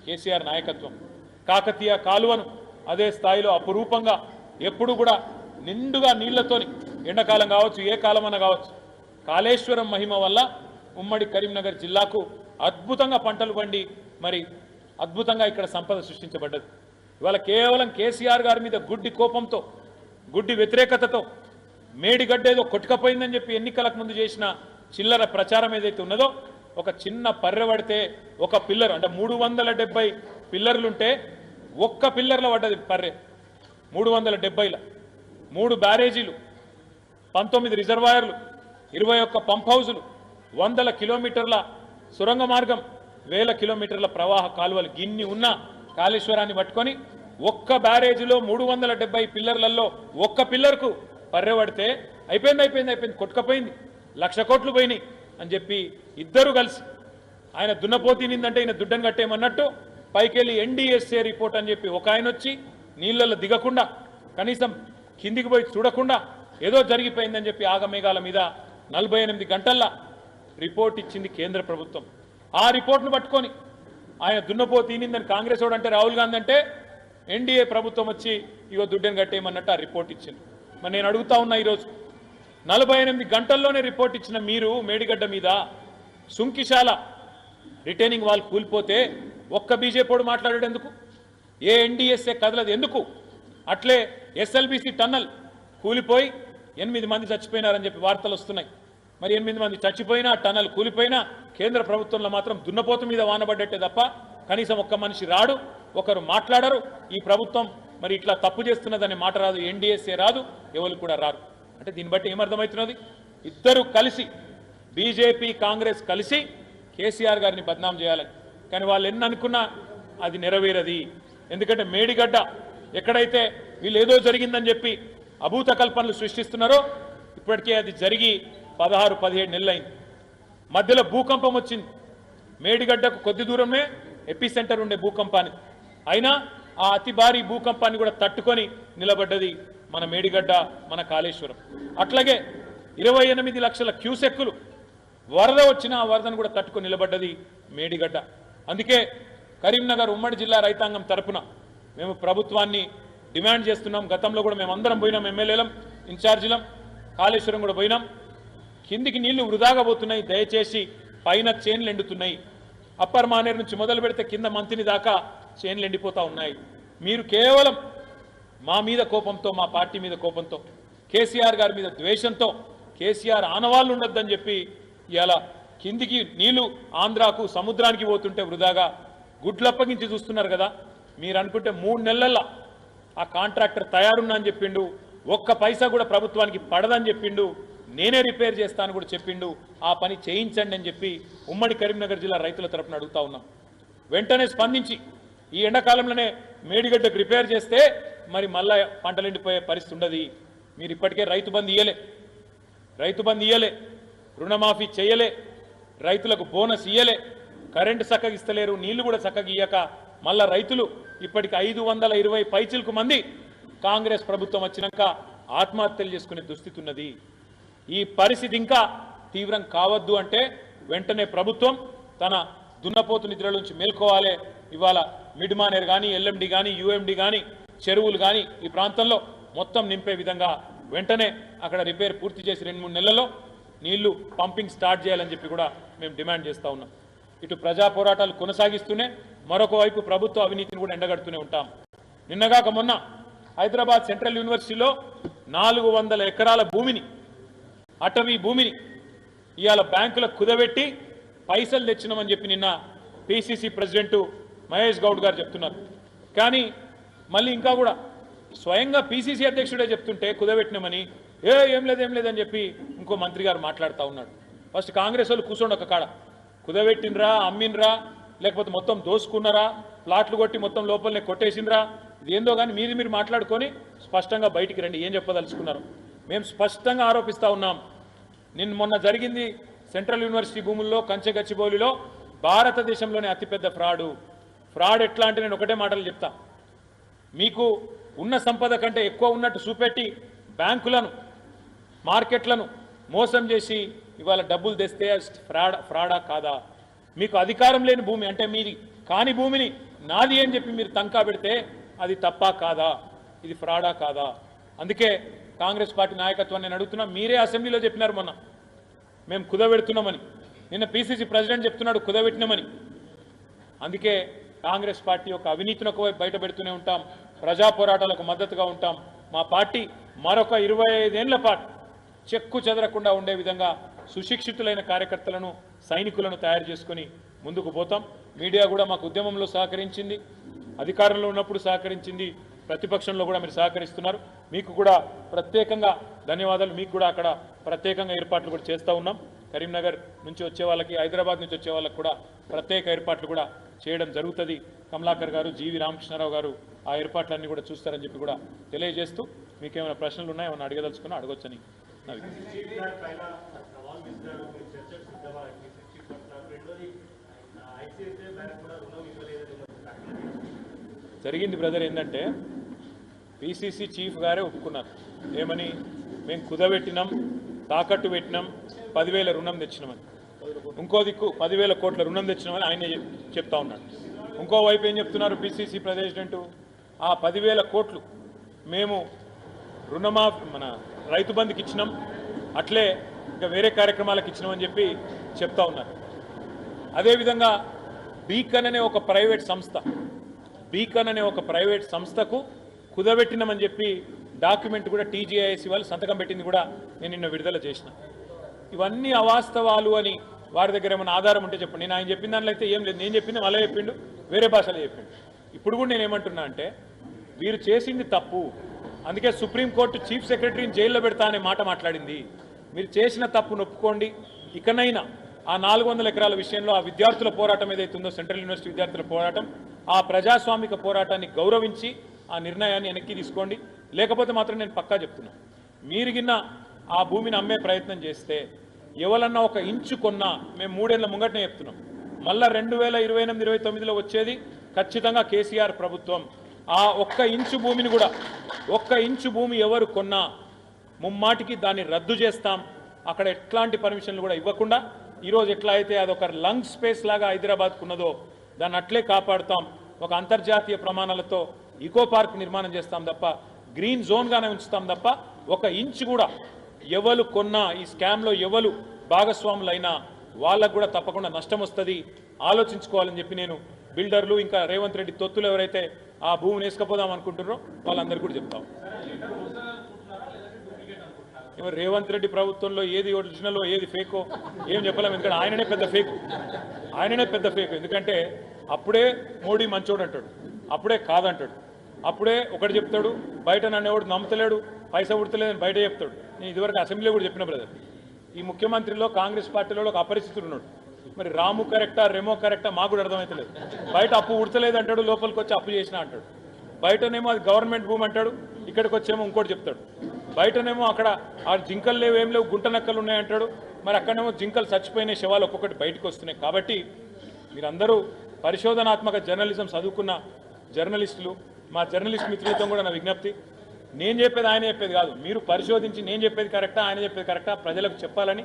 కేసీఆర్ నాయకత్వం. కాకతీయ కాలువను అదే స్థాయిలో అపురూపంగా ఎప్పుడు కూడా నిండుగా నీళ్లతోని ఎండాకాలం కావచ్చు ఏ కాలమన్నా కావచ్చు కాళేశ్వరం మహిమ వల్ల ఉమ్మడి కరీంనగర్ జిల్లాకు అద్భుతంగా పంటలు పండి మరి అద్భుతంగా ఇక్కడ సంపద సృష్టించబడ్డది. ఇవాళ కేవలం కేసీఆర్ గారి మీద గుడ్డి కోపంతో గుడ్డి వ్యతిరేకతతో మేడిగడ్డ ఏదో కొట్టుకపోయిందని చెప్పి ఎన్నికలకు ముందు చేసిన చిల్లర ప్రచారం ఏదైతే ఉన్నదో ఒక చిన్న పర్రె పడితే ఒక పిల్లర్ అంటే 370 పిల్లర్లుంటే ఒక్క పిల్లర్లో పడ్డది పర్రె 370ల 3 బ్యారేజీలు 19 రిజర్వాయర్లు 21 పంప్ హౌజులు 100 కిలోమీటర్ల సొరంగ మార్గం 1000 కిలోమీటర్ల ప్రవాహ కాలువలు గిన్ని ఉన్న కాళేశ్వరాన్ని పట్టుకొని ఒక్క బ్యారేజీలో 370 పిల్లర్లలో ఒక్క పిల్లర్కు పర్రె పడితే అయిపోయింది కొట్టుకపోయింది 1,00,000 కోట్లు పోయినాయి అని చెప్పి ఇద్దరు కలిసి ఆయన దున్నపోతినిందంటే ఈయన దుడ్డను కట్టేయమన్నట్టు పైకెళ్ళి ఎన్డీఎస్ఏ రిపోర్ట్ అని చెప్పి ఒక ఆయన వచ్చి నీళ్ళల్లో దిగకుండా కనీసం కిందికి పోయి చూడకుండా ఏదో జరిగిపోయిందని చెప్పి ఆగమేఘాల మీద 48 గంటల్లో రిపోర్ట్ ఇచ్చింది కేంద్ర ప్రభుత్వం. ఆ రిపోర్ట్ను పట్టుకొని ఆయన దున్నపోతినిందని కాంగ్రెస్ వాడు అంటే రాహుల్ గాంధీ అంటే ఎన్డీఏ ప్రభుత్వం వచ్చి ఇగో దుడ్డను కట్టేయమన్నట్టు ఆ రిపోర్ట్ ఇచ్చింది. మరి నేను అడుగుతా ఉన్నా ఈరోజు 48 గంటల్లోనే రిపోర్ట్ ఇచ్చిన మీరు మేడిగడ్డ మీద సుంకిశాల రిటైనింగ్ వాల్ కూలిపోతే ఒక్క బీజేపీడు మాట్లాడాడు ఎందుకు? ఏ ఎన్డీఎస్ఏ కదలదు ఎందుకు? అట్లే ఎస్ఎల్బీసీ టన్నల్ కూలిపోయి 8 మంది చచ్చిపోయినారని చెప్పి వార్తలు వస్తున్నాయి. మరి 8 మంది చచ్చిపోయినా టన్నల్ కూలిపోయినా కేంద్ర ప్రభుత్వంలో మాత్రం దున్నపోతు మీద వానబడ్డట్టే తప్ప కనీసం ఒక్క మనిషి రాడు, ఒకరు మాట్లాడరు. ఈ ప్రభుత్వం మరి ఇట్లా తప్పు చేస్తున్నదనే మాట రాదు, ఎన్డీఎస్ఏ రాదు, ఎవరు కూడా రారు. అంటే దీన్ని బట్టి ఏమర్థమవుతున్నది? ఇద్దరు కలిసి బీజేపీ కాంగ్రెస్ కలిసి కేసీఆర్ గారిని బద్నాం చేయాలని. కానీ వాళ్ళు ఎన్ని అనుకున్నా అది నెరవేరది. ఎందుకంటే మేడిగడ్డ ఎక్కడైతే వీళ్ళు ఏదో జరిగిందని చెప్పి అభూత కల్పనలు సృష్టిస్తున్నారో ఇప్పటికే అది జరిగి 16-17 నెలలైంది. మధ్యలో భూకంపం వచ్చింది. మేడిగడ్డకు కొద్ది దూరమే ఎపి సెంటర్ ఉండే భూకంపాన్ని అయినా ఆ అతి భారీ భూకంపాన్ని కూడా తట్టుకొని నిలబడ్డది మన మేడిగడ్డ, మన కాళేశ్వరం. అట్లాగే 28 లక్షల క్యూసెక్కులు వరద వచ్చిన ఆ వరదను కూడా తట్టుకొని నిలబడ్డది మేడిగడ్డ. అందుకే కరీంనగర్ ఉమ్మడి జిల్లా రైతాంగం తరపున మేము ప్రభుత్వాన్ని డిమాండ్ చేస్తున్నాం. గతంలో కూడా మేము అందరం పోయినాం, ఎమ్మెల్యేలం ఇన్ఛార్జీలం, కాళేశ్వరం కూడా పోయినాం. కిందికి నీళ్లు వృధాగా పోతున్నాయి, దయచేసి పైన చేన్లు ఎండుతున్నాయి. అప్పర్ మానేరు నుంచి మొదలు పెడితే కింద మంతిని దాకా చేన్లు ఎండిపోతూ ఉన్నాయి. మీరు కేవలం మా మీద కోపంతో, మా పార్టీ మీద కోపంతో, కేసీఆర్ గారి మీద ద్వేషంతో కేసీఆర్ ఆనవాళ్ళు ఉండొద్దని చెప్పి ఇలా కిందికి నీళ్లు ఆంధ్రాకు సముద్రానికి పోతుంటే వృధాగా గుడ్లప్పగించి చూస్తున్నారు కదా. మీరు అనుకుంటే 3 నెలల్లో ఆ కాంట్రాక్టర్ తయారున్నా అని చెప్పిండు, ఒక్క పైసా కూడా ప్రభుత్వానికి పడదని చెప్పిండు, నేనే రిపేర్ చేస్తాను కూడా చెప్పిండు. ఆ పని చేయించండి అని చెప్పి ఉమ్మడి కరీంనగర్ జిల్లా రైతుల తరపున అడుగుతా ఉన్నాం. వెంటనే స్పందించి ఈ ఎండాకాలంలోనే మేడిగడ్డకు రిపేర్ చేస్తే మరి మళ్ళా పంటలు ఎండిపోయే పరిస్థితి ఉండదు. మీరు ఇప్పటికే రైతు బంధు ఇయ్యలే, రుణమాఫీ చేయలే, రైతులకు బోనస్ ఇయ్యలే, కరెంటు చక్కగా ఇస్తలేరు, నీళ్లు కూడా చక్కగా ఇయ్యక మళ్ళా రైతులు ఇప్పటికి 520 పైచిలకు మంది కాంగ్రెస్ ప్రభుత్వం వచ్చినాక ఆత్మహత్యలు చేసుకునే దుస్థితి ఉన్నది. ఈ పరిస్థితి ఇంకా తీవ్రం కావద్దు అంటే వెంటనే ప్రభుత్వం తన దున్నపోతు నిద్ర నుంచి మేల్కోవాలి. ఇవాళ మిడ్ మానేర్ కానీ, ఎల్ఎండి కానీ, యూఎండి కానీ, చెరువులు కానీ ఈ ప్రాంతంలో మొత్తం నింపే విధంగా వెంటనే అక్కడ రిపేర్ పూర్తి చేసి 2-3 నెలల్లో నీళ్లు పంపింగ్ స్టార్ట్ చేయాలని చెప్పి కూడా మేము డిమాండ్ చేస్తూ ఉన్నాం. ఇటు ప్రజా పోరాటాలు కొనసాగిస్తూనే మరొక వైపు ప్రభుత్వ అవినీతిని కూడా ఎండగడుతూనే ఉంటాం. నిన్నగాక మొన్న హైదరాబాద్ సెంట్రల్ యూనివర్సిటీలో 400 ఎకరాల భూమిని, అటవీ భూమిని ఇవాళ బ్యాంకులకు కుదబెట్టి పైసలు తెచ్చినామని చెప్పి నిన్న పిసిసి ప్రెసిడెంట్ మహేష్ గౌడ్ గారు చెప్తున్నారు. కానీ మళ్ళీ ఇంకా కూడా స్వయంగా పిసిసి అధ్యక్షుడే చెప్తుంటే కుదబెట్టినామని ఏం లేదని చెప్పి ఇంకో మంత్రి గారు మాట్లాడుతూ ఉన్నాడు. ఫస్ట్ కాంగ్రెస్ వాళ్ళు కూర్చోండి ఒక కాడ, కుదబెట్టినరా, అమ్మినరా, లేకపోతే మొత్తం దోసుకున్నారా, ప్లాట్లు కొట్టి మొత్తం లోపలనే కొట్టేసిండ్రా, ఇది ఏందో కానీ మీరు మాట్లాడుకొని స్పష్టంగా బయటికి రండి, ఏం చెప్పదలుచుకున్నారు. మేము స్పష్టంగా ఆరోపిస్తూ ఉన్నాం. మొన్న జరిగింది సెంట్రల్ యూనివర్సిటీ భూముల్లో కంచెగచ్చిబౌలిలో భారతదేశంలోనే అతిపెద్ద ఫ్రాడ్ ఎట్లా అంటే నేను ఒకటే మాటలు చెప్తా. మీకు ఉన్న సంపద కంటే ఎక్కువ ఉన్నట్టు చూపెట్టి బ్యాంకులను, మార్కెట్లను మోసం చేసి ఇవాళ డబ్బులు తెస్తే ఫ్రాడా కాదా? మీకు అధికారం లేని భూమి అంటే మీది కాని భూమిని నాది అని చెప్పి మీరు తంకా పెడితే అది తప్పా కాదా, ఇది ఫ్రాడా కాదా? అందుకే కాంగ్రెస్ పార్టీ నాయకత్వాన్ని నేను అడుగుతున్నా. మీరే అసెంబ్లీలో చెప్పినారు మొన్న మేము కుదబెడుతున్నామని, నిన్న పిసిసి ప్రెసిడెంట్ చెప్తున్నాడు కుదబెట్టినామని. అందుకే కాంగ్రెస్ పార్టీ యొక్క అవినీతిని ఒకవైపు బయట పెడుతూనే ఉంటాం, ప్రజా పోరాటాలకు మద్దతుగా ఉంటాం. మా పార్టీ మరొక 25 ఏళ్ల పాటు చెక్కు చెదరకుండా ఉండే విధంగా సుశిక్షితులైన కార్యకర్తలను, సైనికులను తయారు చేసుకొని ముందుకు పోతాం. మీడియా కూడా మాకు ఉద్యమంలో సహకరించింది, అధికారంలో ఉన్నప్పుడు సహకరించింది, ప్రతిపక్షంలో కూడా మీరు సహకరిస్తున్నారు. మీకు కూడా ప్రత్యేకంగా ధన్యవాదాలు. మీకు కూడా అక్కడ ప్రత్యేకంగా ఏర్పాట్లు కూడా చేస్తూ ఉన్నాం. కరీంనగర్ నుంచి వచ్చే వాళ్ళకి, హైదరాబాద్ నుంచి వచ్చే వాళ్ళకి కూడా ప్రత్యేక ఏర్పాట్లు కూడా చేయడం జరుగుతుంది. కమలాకర్ గారు, జీవి రామకృష్ణారావు గారు ఆ ఏర్పాట్లన్నీ కూడా చూస్తారని చెప్పి కూడా తెలియజేస్తూ, మీకు ఏమైనా ప్రశ్నలు ఉన్నాయో ఏమైనా అడగదలుచుకున్నా అడగొచ్చని నా జరిగింది. బ్రదర్ ఏంటంటే పిసిసి చీఫ్ గారే ఒప్పుకున్నారు. ఏమని? మేము కుదబెట్టినాం, తాకట్టు పెట్టినాం, 10,000 రుణం తెచ్చినామని. ఇంకో దిక్కు 10,000 కోట్ల రుణం తెచ్చినామని ఆయన చెప్తా ఉన్నాడు. ఇంకోవైపు ఏం చెప్తున్నారు పిసిసి ప్రెసిడెంట్? ఆ 10,000 కోట్లు మేము మన రైతు బంధుకి ఇచ్చినాం, అట్లే ఇంకా వేరే కార్యక్రమాలకు ఇచ్చినామని చెప్పి చెప్తా ఉన్నారు. అదేవిధంగా బీకన్ అనే ఒక ప్రైవేట్ సంస్థకు కుదబెట్టినామని చెప్పి డాక్యుమెంట్ కూడా టీజీఐఎస్సీ వాళ్ళు సంతకం పెట్టింది కూడా నేను నిన్న విడుదల చేసిన. ఇవన్నీ అవాస్తవాలు అని వారి దగ్గర ఏమైనా ఆధారం ఉంటే చెప్పండి. నేను ఆయన చెప్పిన దాంట్లో అయితే ఏం లేదు. నేను చెప్పింది మళ్ళీ చెప్పిండు, వేరే భాషలో చెప్పిండు. ఇప్పుడు కూడా నేను ఏమంటున్నా అంటే వీరు చేసింది తప్పు. అందుకే సుప్రీంకోర్టు చీఫ్ సెక్రటరీని జైల్లో పెడతా అనే మాట మాట్లాడింది. మీరు చేసిన తప్పు నొప్పుకోండి. ఇకనైనా ఆ 400 ఎకరాల విషయంలో ఆ విద్యార్థుల పోరాటం ఏదైతుందో, సెంట్రల్ యూనివర్సిటీ విద్యార్థుల పోరాటం, ఆ ప్రజాస్వామిక పోరాటాన్ని గౌరవించి ఆ నిర్ణయాన్ని వెనక్కి తీసుకోండి. లేకపోతే మాత్రం నేను పక్కా చెప్తున్నా, మీరు గిన్న ఆ భూమిని అమ్మే ప్రయత్నం చేస్తే ఎవరన్నా ఒక ఇంచు కొన్నా మేము 3 ఏళ్ల ముంగటనే చెప్తున్నాం, మళ్ళా 2028-29లో వచ్చేది ఖచ్చితంగా కేసీఆర్ ప్రభుత్వం. ఆ ఒక్క ఇంచు భూమి ఎవరు కొన్నా ముమ్మాటికి దాన్ని రద్దు చేస్తాం. అక్కడ ఎట్లాంటి పర్మిషన్లు కూడా ఇవ్వకుండా ఈరోజు ఎట్లా అయితే అదొక లంగ్ స్పేస్ లాగా హైదరాబాద్కు ఉన్నదో దాన్ని అట్లే కాపాడుతాం. ఒక అంతర్జాతీయ ప్రమాణాలతో ఈకో పార్క్ నిర్మాణం చేస్తాం తప్ప, గ్రీన్ జోన్గానే ఉంచుతాం తప్ప, ఒక ఇంచు కూడా ఎవరు కొన్నా, ఈ స్కామ్లో ఎవరు భాగస్వాములైనా వాళ్ళకు కూడా తప్పకుండా నష్టం వస్తుంది. ఆలోచించుకోవాలని చెప్పి నేను బిల్డర్లు, ఇంకా రేవంత్ రెడ్డి తొత్తులు ఎవరైతే ఆ భూమిని వేసుకపోదాం అనుకుంటున్నారో వాళ్ళందరికీ కూడా చెప్తాం. రేవంత్ రెడ్డి ప్రభుత్వంలో ఏది ఒరిజినలో ఏది ఫేకో ఏం చెప్పలేము. ఎందుకంటే ఆయననే పెద్ద ఫేక్. ఎందుకంటే అప్పుడే మోడీ మంచోడు అంటాడు, అప్పుడే కాదంటాడు, అప్పుడే ఒకటి చెప్తాడు, బయట నన్ను ఎవడు నమ్ముతలేడు, పైసా ఉడతలేదని బయట చెప్తాడు. నేను ఇదివరకు అసెంబ్లీలో కూడా చెప్పిన బ్రదర్, ఈ ముఖ్యమంత్రిలో కాంగ్రెస్ పార్టీలో ఒక అపరిస్థితుడు ఉన్నాడు. మరి రాము కరెక్టా, రెమో కరెక్టా మాకు కూడా అర్థమవుతలేదు. బయట అప్పు ఉడతలేదు అంటాడు, లోపలికి వచ్చి అప్పు చేసినా అంటాడు. బయటనేమో అది గవర్నమెంట్ భూమి అంటాడు, ఇక్కడికి వచ్చేమో ఇంకోటి చెప్తాడు. బయటనేమో అక్కడ ఆ జింకలు లేవు, ఏం లేవు, గుంట నక్కలు ఉన్నాయంటాడు. మరి అక్కడనేమో జింకలు చచ్చిపోయిన శవాలు ఒక్కొక్కటి బయటకు వస్తున్నాయి. కాబట్టి మీరందరూ పరిశోధనాత్మక జర్నలిజం చదువుకున్న జర్నలిస్టులు, మా జర్నలిస్ట్ మిత్రులతో కూడా నా విజ్ఞప్తి, నేను చెప్పేది ఆయన చెప్పేది కాదు, మీరు పరిశోధించి నేను చెప్పేది కరెక్టా, ఆయన చెప్పేది కరెక్టా ప్రజలకు చెప్పాలని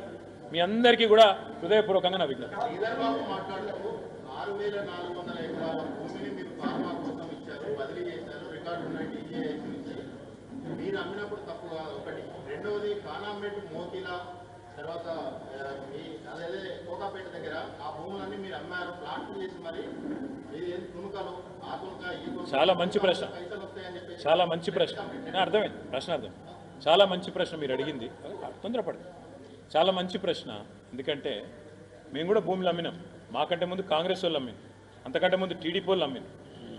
మీ అందరికీ కూడా హృదయపూర్వకంగా నా విజ్ఞప్తి. మీరు అమ్మినప్పుడు తప్పు కాదు ఒకటి. రెండవది కానాంబెట్ మోకిలా తర్వాత అదే కోకాపేట దగ్గర ఆ భూములన్నీ మీరు అమ్మారు, ప్లాట్లు చేసి మరి తుణుకలు ఆ తుణుక ఈ చాలా మంచి ప్రశ్న, చాలా మంచి ప్రశ్న. అర్థమైంది ప్రశ్న, అర్థం. చాలా మంచి ప్రశ్న మీరు అడిగింది, తొందరపడదు. చాలా మంచి ప్రశ్న. ఎందుకంటే మేము కూడా భూములు అమ్మినాం. మాకంటే ముందు కాంగ్రెస్ వాళ్ళు అమ్మినాం, అంతకంటే ముందు టీడీపీ వాళ్ళు అమ్మినాం.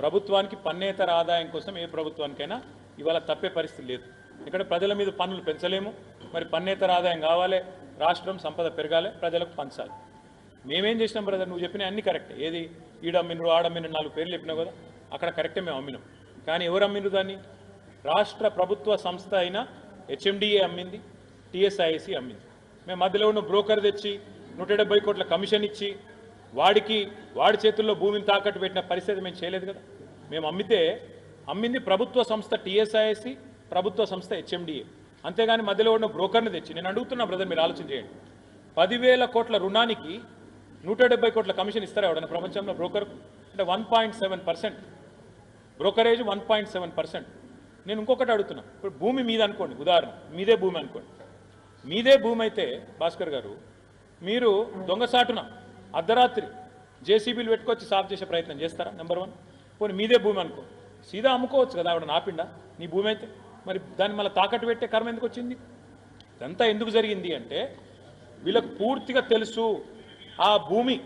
ప్రభుత్వానికి పన్నేతర ఆదాయం కోసం ఏ ప్రభుత్వానికైనా ఇవాళ తప్పే పరిస్థితి లేదు. ఇక్కడ ప్రజల మీద పన్నులు పెంచలేము. మరి పన్నేతర ఆదాయం కావాలి, రాష్ట్రం సంపద పెరగాలి, ప్రజలకు పంచాలి. మేమేం చేసినాం బ్రదర్, నువ్వు చెప్పిన అన్ని కరెక్టే. ఏది ఈడమ్మినరు ఆడమ్మినరు 4 పేర్లు చెప్పినావు కదా, అక్కడ కరెక్టే మేము అమ్మినాం. కానీ ఎవరు అమ్మినరు దాన్ని? రాష్ట్ర ప్రభుత్వ సంస్థ అయిన హెచ్ఎండిఏ అమ్మింది, టీఎస్ఐఎస్సి అమ్మింది. మేము మధ్యలో ఉన్న బ్రోకర్ తెచ్చి 170 కోట్ల కమిషన్ ఇచ్చి వాడి చేతుల్లో భూమిని తాకట్టు పెట్టిన పరిస్థితి మేము చేయలేదు కదా. మేము అమ్మింది ప్రభుత్వ సంస్థ టీఎస్ఐఎస్సి, ప్రభుత్వ సంస్థ హెచ్ఎండిఏ. అంతేగాని మధ్యలో ఉన్న బ్రోకర్ని తెచ్చి. నేను అడుగుతున్నా బ్రదర్, మీరు ఆలోచన చేయండి. 10,000 కోట్ల రుణానికి 170 కోట్ల కమిషన్ ఇస్తారా ఎవడన్నా ప్రపంచంలో బ్రోకర్కు? అంటే 1.7%, బ్రోకరేజ్ 1.7%. నేను ఇంకొకటి అడుగుతున్నా, ఇప్పుడు భూమి మీద అనుకోండి, ఉదాహరణ మీదే భూమి అనుకోండి, మీదే భూమి అయితే భాస్కర్ గారు మీరు దొంగసాటున అర్ధరాత్రి జేసీబీలు పెట్టుకొచ్చి సాఫ్ చేసే ప్రయత్నం చేస్తారా? నెంబర్ 1. పోనీ మీదే భూమి అనుకో, సీదా అమ్ముకోవచ్చు కదా ఆవిడ నాపిండా నీ భూమి అయితే, మరి దాన్ని మళ్ళీ తాకట్టు పెట్టే కర్మ ఎందుకు వచ్చింది? ఇదంతా ఎందుకు జరిగింది అంటే వీళ్ళకు పూర్తిగా తెలుసు ఆ భూమి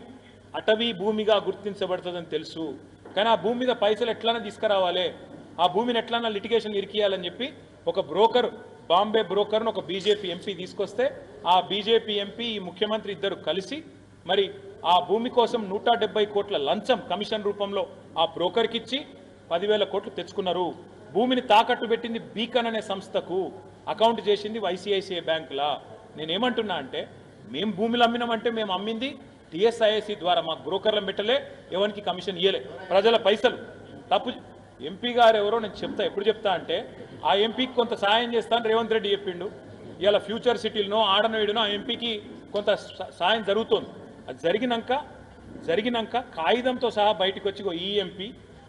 అటవీ భూమిగా గుర్తించబడుతుందని తెలుసు, కానీ ఆ భూమి మీద పైసలు ఎట్లన్నా తీసుకురావాలి, ఆ భూమిని ఎట్లన్నా లిటిగేషన్ ఇరికియాలని చెప్పి ఒక బ్రోకర్, బాంబే బ్రోకర్ను ఒక బీజేపీ ఎంపీ తీసుకొస్తే ఆ బీజేపీ ఎంపీ ఈ ముఖ్యమంత్రి ఇద్దరు కలిసి మరి ఆ భూమి కోసం 170 కోట్ల లంచం కమిషన్ రూపంలో ఆ బ్రోకర్కి ఇచ్చి 10,000 కోట్లు తెచ్చుకున్నారు. భూమిని తాకట్టు పెట్టింది బీకన్ అనే సంస్థకు, అకౌంట్ చేసింది ఐసిఐసిఐ బ్యాంకులా. నేనేమంటున్నా అంటే మేము భూమిలో అమ్మినామంటే మేము అమ్మింది టీఎస్ఐఎస్సి ద్వారా, మాకు బ్రోకర్లను పెట్టలే, ఎవరికి కమిషన్ ఇయ్యలే, ప్రజల పైసలు. తప్పు ఎంపీ గారు ఎవరో నేను చెప్తా, ఎప్పుడు చెప్తా అంటే ఆ ఎంపీకి కొంత సాయం చేస్తాను రేవంత్ రెడ్డి చెప్పిండు. ఇలా ఫ్యూచర్ సిటీలను ఆడనోయిడును ఆ ఎంపీకి కొంత సాయం జరుగుతోంది. అది జరిగినాక కాగితంతో సహా బయటకు వచ్చి ఈ ఎంపీ,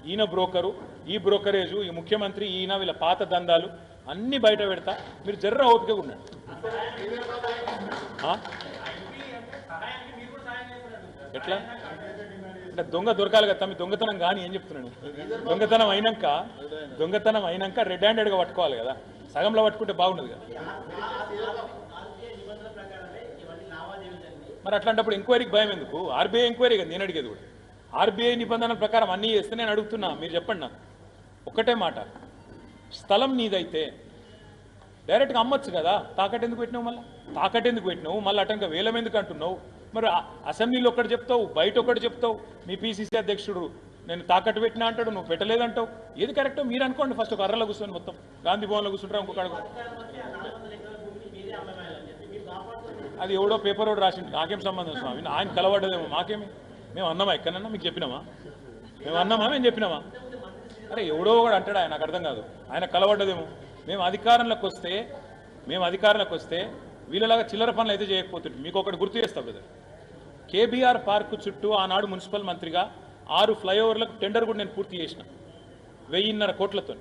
ఈయన బ్రోకరు, ఈ బ్రోకరేజు, ఈ ముఖ్యమంత్రి, ఈయన వీళ్ళ పాత దందాలు అన్నీ బయట పెడతా, మీరు జర్ర ఓపికగా ఉన్నాడు. ఎట్లా అంటే దొంగ దొరకాలి కదా తమ్మి, దొంగతనం కానీ ఏం చెప్తున్నాను, దొంగతనం అయినాక రెడ్ హ్యాండెడ్గా పట్టుకోవాలి కదా, సగంలో పట్టుకుంటే బాగుండదు కదా. మరి అట్లాంటప్పుడు ఎంక్వైరీకి భయం ఎందుకు? ఆర్బీఐ ఎంక్వైరీ కదా నేను అడిగేది కూడా. ఆర్బీఐ నిబంధనల ప్రకారం అన్నీ చేస్తే నేను అడుగుతున్నా, మీరు చెప్పండి నాకు ఒక్కటే మాట, స్థలం నీదైతే డైరెక్ట్గా అమ్మొచ్చు కదా, తాకట్టు ఎందుకు పెట్టినావు మళ్ళీ అటంగా వేలం ఎందుకు అంటున్నావు? మరి అసెంబ్లీలో ఒకటి చెప్తావు, బయట ఒకటి చెప్తావు, మీ పీసీసీ అధ్యక్షుడు నేను తాకట్టు పెట్టినా అంటాడు, నువ్వు పెట్టలేదంటావు. ఏది కరెక్టో మీరు అనుకోండి. ఫస్ట్ ఒక అర్రలో కూర్చొని మొత్తం గాంధీ భవన్లో కూర్చుంటారా ఇంకొక అది ఎవడో పేపర్ ఒకటి రాసిండు, నాకేం సంబంధం స్వామి, ఆయన కలవడ్డదేమో, మాకేమి, మేము అన్నామా ఎక్కడన్నా మీకు చెప్పినామా? మేము చెప్పినామా? అరే ఎవడో ఒకడు అంటాడు, ఆయన నాకు అర్థం కాదు, ఆయన కలవడ్డదేమో. మేము అధికారంలోకి వస్తే వీళ్ళలాగా చిల్లర పనులు అయితే చేయకపోతుంది. మీకు ఒకటి గుర్తు చేస్తా బ్రదర్, కేబీఆర్ పార్కు చుట్టూ ఆనాడు మున్సిపల్ మంత్రిగా 6 ఫ్లైఓవర్లకు టెండర్ కూడా నేను పూర్తి చేసిన 1,500 కోట్లతో.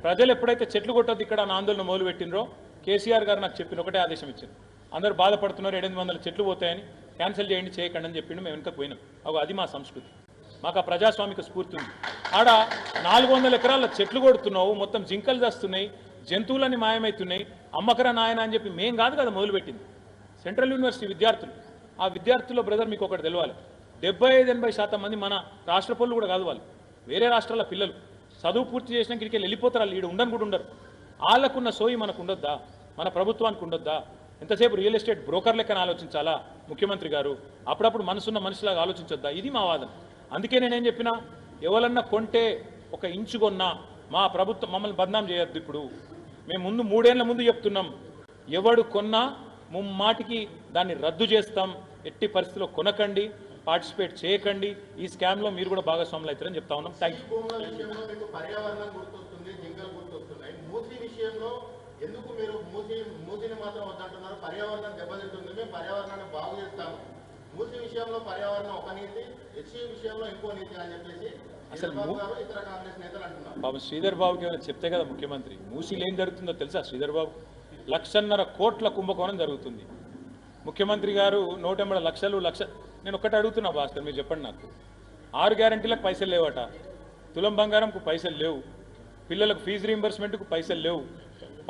ప్రజలు ఎప్పుడైతే చెట్లు కొట్టొద్దు ఇక్కడ నా ఆందోళన మొదలు పెట్టినరో కేసీఆర్ గారు నాకు చెప్పిన ఒకటే ఆదేశం ఇచ్చారు, అందరూ బాధపడుతున్నారు 800 చెట్లు పోతాయని, క్యాన్సిల్ చేయకండి అని చెప్పిండు. మేము వెనుక పోయినాం. అది మా సంస్కృతి, మాకు ఆ ప్రజాస్వామిక స్ఫూర్తి ఉంది. ఆడ 400 ఎకరాల చెట్లు కొడుతున్నావు, మొత్తం జింకలు చేస్తున్నాయి, జంతువులన్నీ మాయమవుతున్నాయి, అమ్మకరా నాయన అని చెప్పి మేం కాదు కదా మొదలుపెట్టింది, సెంట్రల్ యూనివర్సిటీ విద్యార్థులు. ఆ విద్యార్థుల్లో బ్రదర్ మీకు ఒకటి తెలవాలి, 75-80% మంది మన రాష్ట్ర పనులు కూడా కాదు, వాళ్ళు వేరే రాష్ట్రాల పిల్లలు చదువు పూర్తి చేసినాక ఇక్కడికి వెళ్ళిపోతారు, వాళ్ళు ఉండను కూడా ఉండరు. వాళ్ళకున్న సోయి మనకు ఉండొద్దా? మన ప్రభుత్వానికి ఉండొద్దా? ఎంతసేపు రియల్ ఎస్టేట్ బ్రోకర్ లెక్కన ఆలోచించాలా ముఖ్యమంత్రి గారు? అప్పుడప్పుడు మనసున్న మనిషిలాగా ఆలోచించొద్దా? ఇది మా వాదన. అందుకే నేనేం చెప్పినా, ఎవరన్నా కొంటే ఒక ఇంచు కొన్నా మా ప్రభుత్వం మమ్మల్ని బదనాం చేయొద్దు. ఇప్పుడు మేము 3 ఏళ్ల ముందు చెప్తున్నాం, ఎవడు కొన్నా ముమ్మాటికి దాన్ని రద్దు చేస్తాం, ఎట్టి పరిస్థితిలో కొనకండి, పార్టిసిపేట్ చేయకండి, ఈ స్కామ్లో మీరు కూడా భాగస్వాములు అవుతారని చెప్తా ఉన్నాం. Thank you. పర్యావరణం గుర్తొస్తుంది, జింకలు గుర్తొస్తున్నాయి. మూసీ విషయంలో ఎందుకు మీరు మూసీని మాత్రం వద్దంటున్నారు? పర్యావరణం దెబ్బతింటుంది, మేము పర్యావరణాన్ని బాగు చేస్తాము. మూసీ విషయంలో పర్యావరణం ఒక నీతి, హెచ్సీ విషయంలో ఇంకో నీతి అని చెప్పేసి అసలు ఇతర కాంగ్రెస్ నేతలు అంటున్నారు. బాబు శ్రీధర్ బాబుకి ఏమైనా చెప్తే కదా ముఖ్యమంత్రి. మూసీలో ఏం జరుగుతుందో తెలుసా శ్రీధర్ బాబు? 1,50,000 కోట్ల కుంభకోణం జరుగుతుంది. ముఖ్యమంత్రి గారు 180 లక్షలు. నేను ఒక్కటి అడుగుతున్నా భాస్కర్, మీరు చెప్పండి నాకు, 6 గ్యారంటీలకు పైసలు లేవట, తులం బంగారంకు పైసలు లేవు, పిల్లలకు ఫీజు రీంబర్స్మెంట్కు పైసలు లేవు,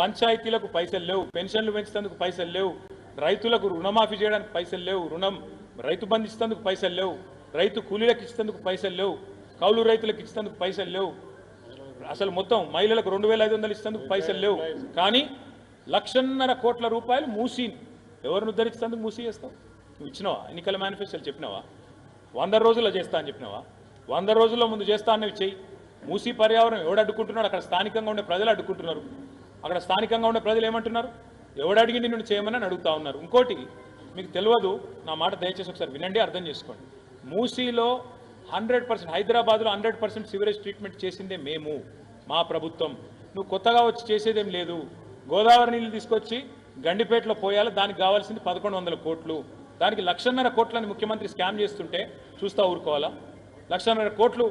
పంచాయతీలకు పైసలు లేవు, పెన్షన్లు పెంచేందుకు పైసలు లేవు, రైతులకు రుణమాఫీ చేయడానికి పైసలు లేవు, రైతు బంధు ఇచ్చేందుకు పైసలు లేవు, రైతు కూలీలకు ఇచ్చేందుకు పైసలు లేవు, కౌలు రైతులకు ఇచ్చేందుకు పైసలు లేవు, అసలు మొత్తం మహిళలకు 2,500 ఇచ్చేందుకు పైసలు లేవు. కానీ 1,50,000 కోట్ల రూపాయలు మూసీని ఎవరిని ఉద్ధరించేందుకు మూసీ చేస్తావు? నువ్వు ఇచ్చినావా? ఎన్నికల మేనిఫెస్టోలు చెప్పినావా? 100 రోజుల్లో చేస్తా అని చెప్పినావా? 100 రోజుల్లో ముందు చేస్తా అన్నవి చెయ్యి. మూసీ పర్యావరణం ఎవడు అడ్డుకుంటున్నాడు? అక్కడ స్థానికంగా ఉండే ప్రజలు అడ్డుకుంటున్నారు. అక్కడ స్థానికంగా ఉండే ప్రజలు ఏమంటున్నారు? ఎవడు అడిగింది నిన్ను చేయమని అడుగుతా ఉన్నారు. ఇంకోటి మీకు తెలియదు, నా మాట దయచేసి ఒకసారి వినండి, అర్థం చేసుకోండి. మూసీలో 100%, హైదరాబాద్లో 100% సివరేజ్ ట్రీట్మెంట్ చేసిందే మేము, మా ప్రభుత్వం. నువ్వు కొత్తగా వచ్చి చేసేదేం లేదు. గోదావరి నీళ్ళు తీసుకొచ్చి గండిపేటలో పోయాలి, దానికి కావాల్సింది 1,100 కోట్లు. దానికి 1,50,000 కోట్లని ముఖ్యమంత్రి స్కామ్ చేస్తుంటే చూస్తా ఊరుకోవాలా? 1,5 కోట్లు